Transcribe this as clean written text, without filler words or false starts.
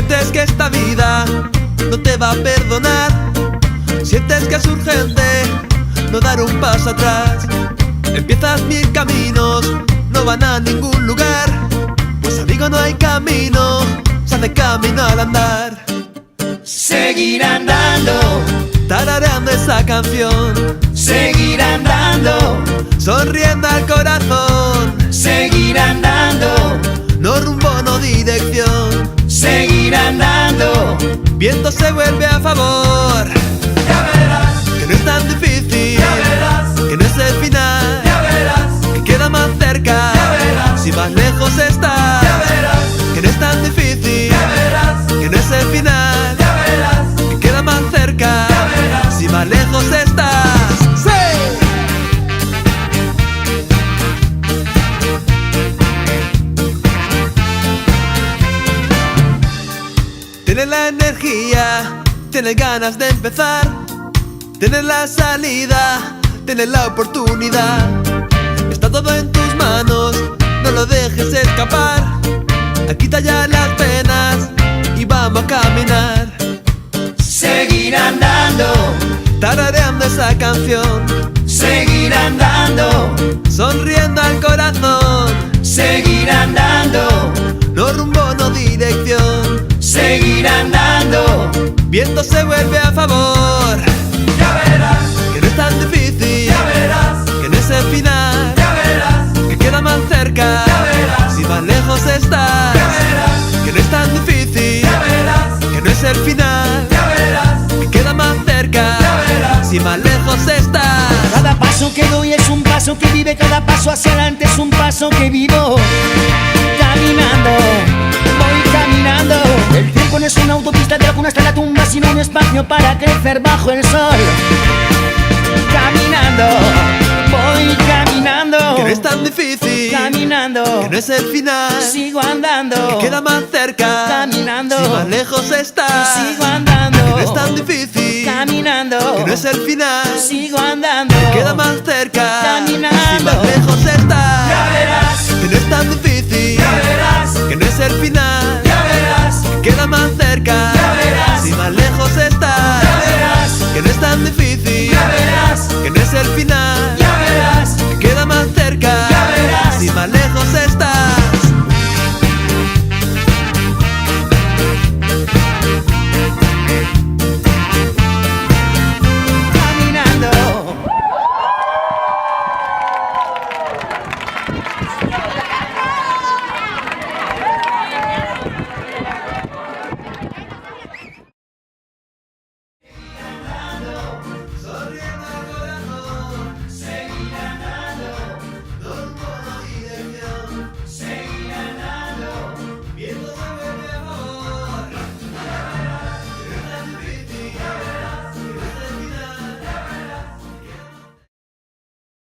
Sientes que esta vida no te va a perdonar, sientes que es urgente no dar un paso atrás. Empiezas mil caminos, no van a ningún lugar, pues amigo no hay camino, se hace camino al andar. Seguir andando, tarareando esa canción, seguir andando, sonriendo al corazón, seguir andando, no rumbo, no dirección. seguir andando. Viento se vuelve a favor, Ya verás, que no es tan difícil, ya verás, que no es el final, ya verás, que queda más cerca, ya verás, si más lejos estás, ya verás, que no es tan difícil, ya verás, que no es el final, ya verás, que queda más cerca, ya verás. si más lejos estás. ¡Sí! Tienes la energía, tienes ganas de empezar, tienes la salida, tienes la oportunidad. Está todo en tus manos, no lo dejes escapar. Quita ya las penas y vamos a caminar. Seguir andando, Tarareando esa canción, seguir andando, sonriendo al corazón, seguir andando, no rumbo, no dirección. seguir andando. Viento se vuelve a favor, Ya verás, que no es tan difícil, ya verás, que no es el final, ya verás, que queda más cerca, ya verás, si más lejos estás, ya verás, que no es tan difícil, ya verás, que no es el final, ya verás, que queda más cerca, ya verás. si más lejos estás. Cada paso que doy es un paso que vive, cada paso hacia adelante es un paso que vivo. Caminando, voy caminando. El tiempo no es una autopista de la cuna hasta la tumba, sino un espacio para crecer bajo el sol. Caminando, voy caminando. Que no es tan difícil, Caminando, que no es el final, sigo andando. que queda más cerca, Caminando, si más lejos estás. sigo andando. Que no es tan difícil, Caminando, que no es el final, sigo andando. queda más cerca, Caminando. si más lejos estás. Ya verás, Que no es tan difícil, ya verás, que no es el final, ya verás, queda más cerca, ya verás, si más lejos estás. ya verás, Que no es tan difícil, ya verás, que no es el final, ya verás, queda más cerca, ya verás. si más lejos estás. Caminando.